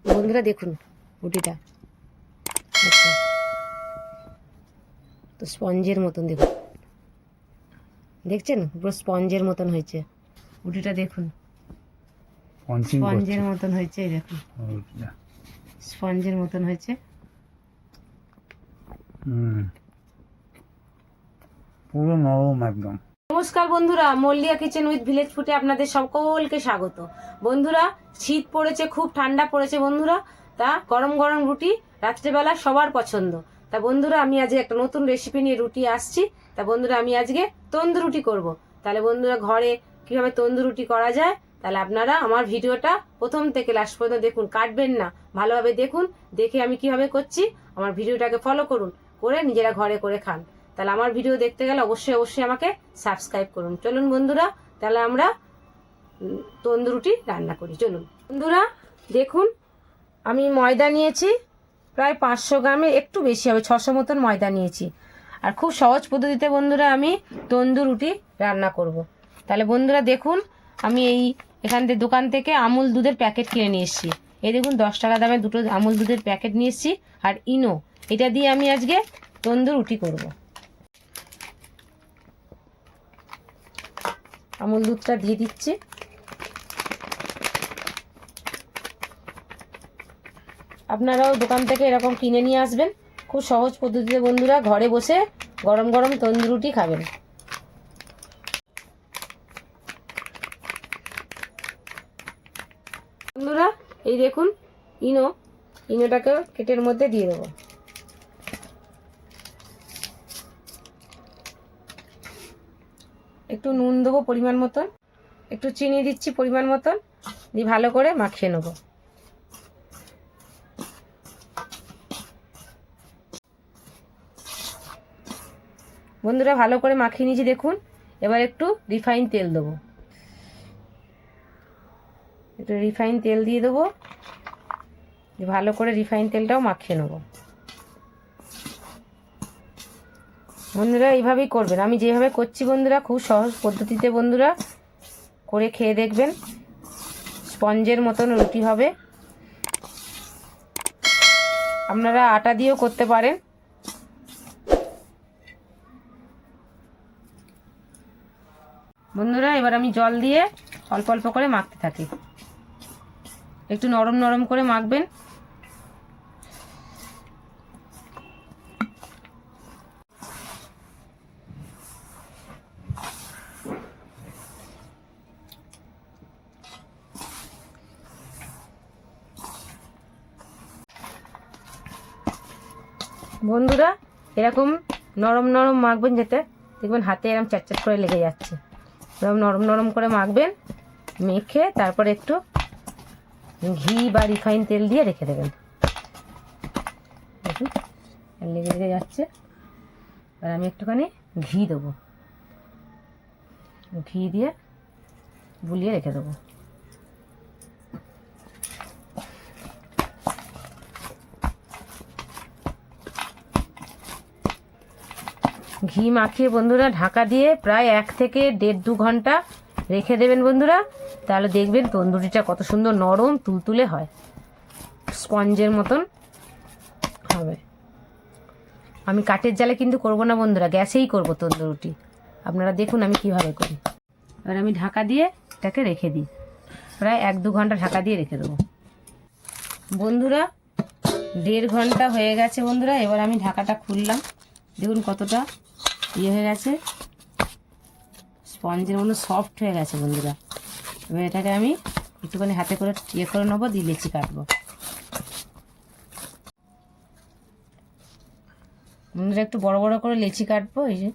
বন্ধুরা দেখুন রুটিটা আচ্ছা তো স্পঞ্জের মতন দেখুন, দেখছেন পুরো স্পঞ্জের মতন হয়েছে রুটিটা। দেখুন স্পঞ্জের মতন হয়েছে, এই দেখুন স্পঞ্জের মতন হয়েছে। পুরো নরম একদম। নমস্কার বন্ধুরা, মল্লিয়া কিচেন উইথ ভিলেজ ফুডে আপনাদের সকলকে স্বাগত। বন্ধুরা শীত পড়েছে, খুব ঠান্ডা পড়েছে বন্ধুরা, তা গরম গরম রুটি রাত্রেবেলা সবার পছন্দ। তা বন্ধুরা আমি আজকে একটা নতুন রেসিপি নিয়ে রুটি আসছি। তা বন্ধুরা আমি আজকে তন্দুর রুটি করব। তাহলে বন্ধুরা ঘরে কিভাবে তন্দুর রুটি করা যায়, তাহলে আপনারা আমার ভিডিওটা প্রথম থেকে লাস্ট পর্যন্ত দেখুন, কাটবেন না, ভালোভাবে দেখুন, দেখে আমি কিভাবে করছি আমার ভিডিওটাকে ফলো করুন, করে নিজেরা ঘরে করে খান। তাহলে আমার ভিডিও দেখতে গেলে অবশ্যই অবশ্যই আমাকে সাবস্ক্রাইব করুন। চলুন বন্ধুরা তাহলে আমরা তন্দুর রুটি রান্না করি। চলুন বন্ধুরা দেখুন, আমি ময়দা নিয়েছি প্রায় 500 গ্রামের একটু বেশি হবে, 600 মতন ময়দা নিয়েছি। আর খুব সহজ পদ্ধতিতে বন্ধুরা আমি তন্দুর রুটি রান্না করব। তাহলে বন্ধুরা দেখুন, আমি এখান থেকে দোকান থেকে আমুল দুধের প্যাকেট কিনে নিয়ে এসেছি। এই দেখুন 10 টাকা দামে দুটো আমুল দুধের প্যাকেট নিয়ে এসেছি। আর ইনো, এটা দিয়ে আমি আজকে তন্দুর রুটি করব। আমুল দুধটা দিয়ে দিচ্ছি। আপনারাও দোকান থেকে এরকম কিনে নিয়ে আসবেন, খুব সহজ পদ্ধতিতে বন্ধুরা ঘরে বসে গরম গরম তন্দুর রুটি খাবেন। বন্ধুরা এই দেখুন ইনোটাকে কেটের মধ্যে দিয়ে দেবো। একটু নুন দেবো পরিমাণ মতন, একটু চিনি দিচ্ছি পরিমাণ মতন, দিয়ে ভালো করে মাখিয়ে নেবো। বন্ধুরা ভালো করে মাখিয়ে নিয়েছি দেখুন। এবার একটু রিফাইন তেল দেবো, একটু রিফাইন তেল দিয়ে দেবো, ভালো করে রিফাইন তেলটাও মাখিয়ে নেবো। বন্ধুরা এইভাবেই করবেন, আমি যেভাবে করছি বন্ধুরা খুব সহজ পদ্ধতিতে বন্ধুরা করে খেয়ে দেখবেন, স্পঞ্জের মতন রুটি হবে। আপনারা আটা দিয়েও করতে পারেন। বন্ধুরা এবার আমি জল দিয়ে অল্প অল্প করে মাখতে থাকি, একটু নরম নরম করে মাখবেন। বন্ধুরা এরকম নরম নরম মাখবেন, যাতে দেখবেন হাতে এরকম চ্যাটচ্যাট করে লেগে যাচ্ছে। এরকম নরম নরম করে মাখবেন, মেখে তারপর একটু ঘি বা রিফাইন তেল দিয়ে রেখে দেবেন। দেখুন লেগে লেগে যাচ্ছে। আর আমি একটুখানি ঘি দেবো, ঘি দিয়ে বুলিয়ে রেখে দেবো। ঘি মাখিয়ে বন্ধুরা ঢাকা দিয়ে প্রায় 1 থেকে 1.5-2 ঘন্টা রেখে দেবেন বন্ধুরা। তাহলে দেখবেন তন্দুরিটা কত সুন্দর নরম তুলতুলে হয়, স্পঞ্জের মতন হবে। আমি কাঠের জালে কিন্তু করব না বন্ধুরা, গ্যাসেই করব তন্দুর রুটি। আপনারা দেখুন আমি কিভাবে করি। এবার আমি ঢাকা দিয়ে এটাকে রেখে দিই, প্রায় 1-2 ঘন্টা ঢাকা দিয়ে রেখে দেবো। বন্ধুরা 1.5 ঘন্টা হয়ে গেছে বন্ধুরা। এবার আমি ঢাকাটা খুললাম, দেখুন কতটা হয়ে গেছে, স্পঞ্জের মতো সফট হয়ে গেছে বন্ধুরা। এবার এটাকে আমি একটুখানি হাতে করে করে নেবো, দিয়ে লেচি কাটবো। বন্ধুরা একটু বড় বড় করে লেচি কাটবো, এই যে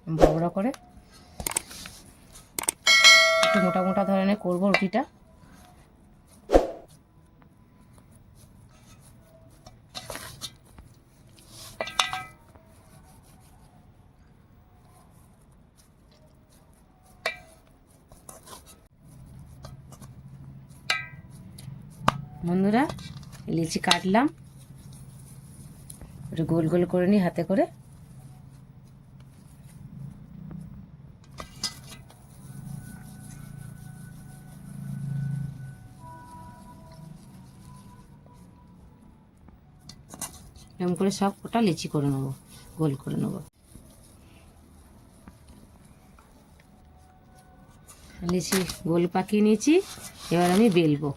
বড় বড় করে একটু মোটা মোটা ধরনের করবো রুটিটা। বন্ধুরা লিচি কাটলাম, একটু গোল গোল করে নিই হাতে করে। এরকম করে সব কটা লিচি করে নেবো, গোল করে নেবো। লিচি গোল পাকিয়ে নিয়েছি, এবার আমি বেলবো।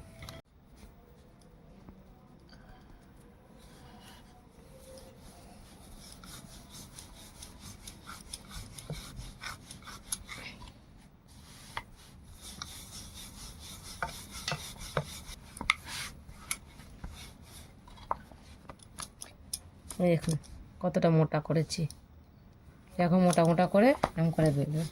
এই দেখুন কতটা মোটা করেছি, এখন মোটা মোটা করে এরকম করে বেলবো।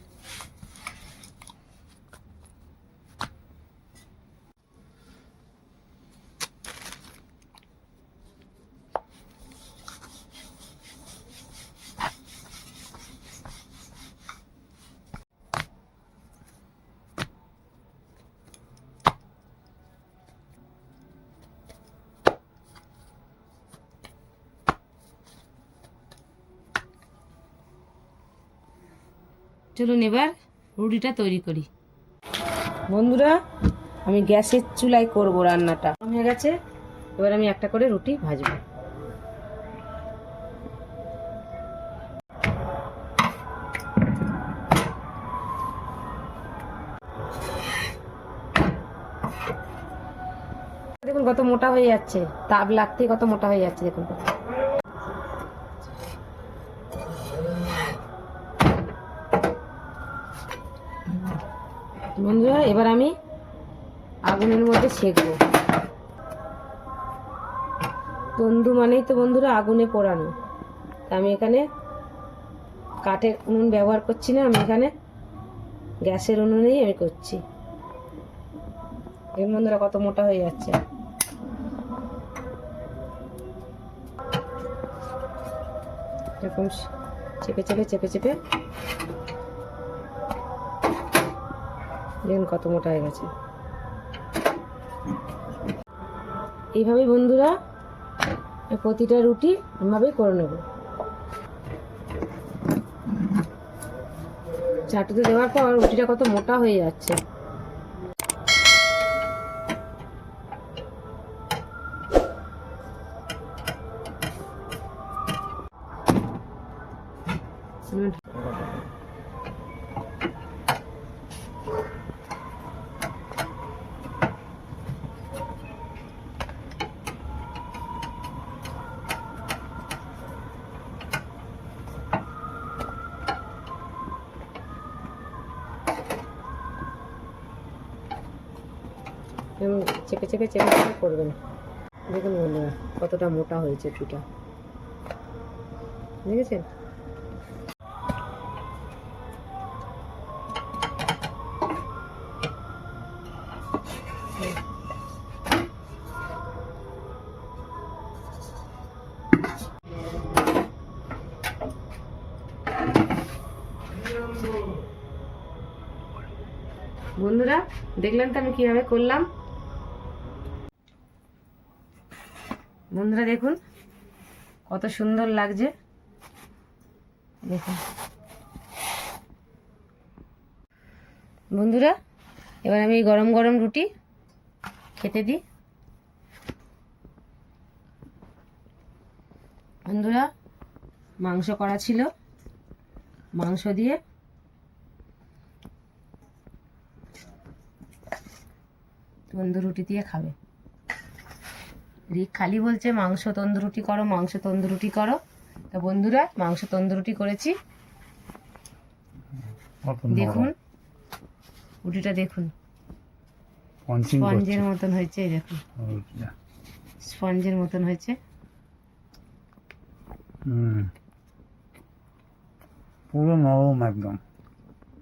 চলুন এবার রুটিটা তৈরি করি। বন্ধুরা, আমি গ্যাসের চুলায় করব রান্নাটা। হয়ে গেছে, এবার আমি একটা করে রুটি ভাজবো। দেখুন কত মোটা হয়ে যাচ্ছে, তাপ লাগতে কত মোটা হয়ে যাচ্ছে দেখুন। বন্ধুরা, এবার আমি আগুনের মধ্যে সেঁকবো। তন্দুর মানেই তো বন্ধুরা আগুনে পোড়ানো। তা আমি এখানে কাঠের উনুন ব্যবহার করছি না, আমি এখানে গ্যাসের উনুনেই আমি করছি। এই বন্ধুরা কত মোটা হয়ে যাচ্ছে। এরকম চেপে চেপে চেপে চেপে দেখুন কত মোটা হয়ে গেছে। এইভাবেই বন্ধুরা প্রতিটা রুটি এভাবেই করে নেব। চাটুতে দেওয়ার পর রুটিটা কত মোটা হয়ে যাচ্ছে। চেপে চেপে চেপে চেপে করবেন। দেখুন বন্ধুরা কতটা মোটা হয়েছে রুটিটা, দেখেছেন? বন্ধুরা দেখলেন তো আমি কিভাবে করলাম। বন্ধুরা দেখুন কত সুন্দর লাগছে, দেখুন। বন্ধুরা এবার আমি গরম গরম রুটি খেতে দিই। বন্ধুরা মাংস করা ছিল, মাংস দিয়ে তন্দুর রুটি দিয়ে খাবে। রিক খালি বলছে মাংস তন্দুর রুটি করো, মাংস তন্দুর রুটি করো। তা বন্ধুরা মাংস তন্দুর রুটি করেছি। দেখুন রুটিটা দেখুন স্পঞ্জের মতন হয়েছে, এই দেখুন স্পঞ্জের মতন হয়েছে। পুরো নরম একদম,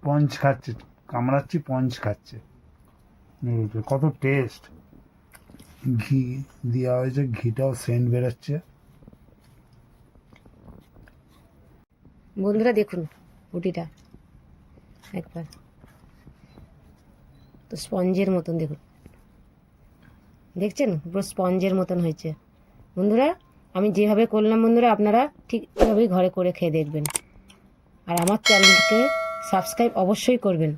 পঞ্চ খাচ্ছে, কামড়াচ্ছি পঞ্চ খাচ্ছে। কত টেস্ট, ঘি দেওয়া হয়েছে, ঘিটাও সেন্ট বেরোচ্ছে। বন্ধুরা দেখুন রুটিটা একবার, তো স্পঞ্জের মতন দেখুন, দেখছেন পুরো স্পঞ্জের মতন হয়েছে। বন্ধুরা আমি যেভাবে করলাম বন্ধুরা আপনারা ঠিক এভাবেই ঘরে করে খেয়ে দেখবেন। আর আমার চ্যানেলকে সাবস্ক্রাইব অবশ্যই করবেন।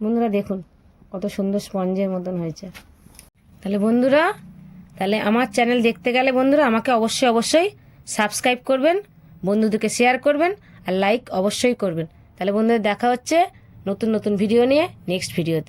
বন্ধুরা দেখুন কত সুন্দর স্পঞ্জের মতন হয়েছে। তাহলে বন্ধুরা তাহলে আমার চ্যানেল দেখতে গেলে বন্ধুরা আমাকে অবশ্যই অবশ্যই সাবস্ক্রাইব করবেন, বন্ধুদেরকে শেয়ার করবেন আর লাইক অবশ্যই করবেন। তাহলে বন্ধুদের দেখা হচ্ছে নতুন নতুন ভিডিও নিয়ে নেক্সট ভিডিওতে।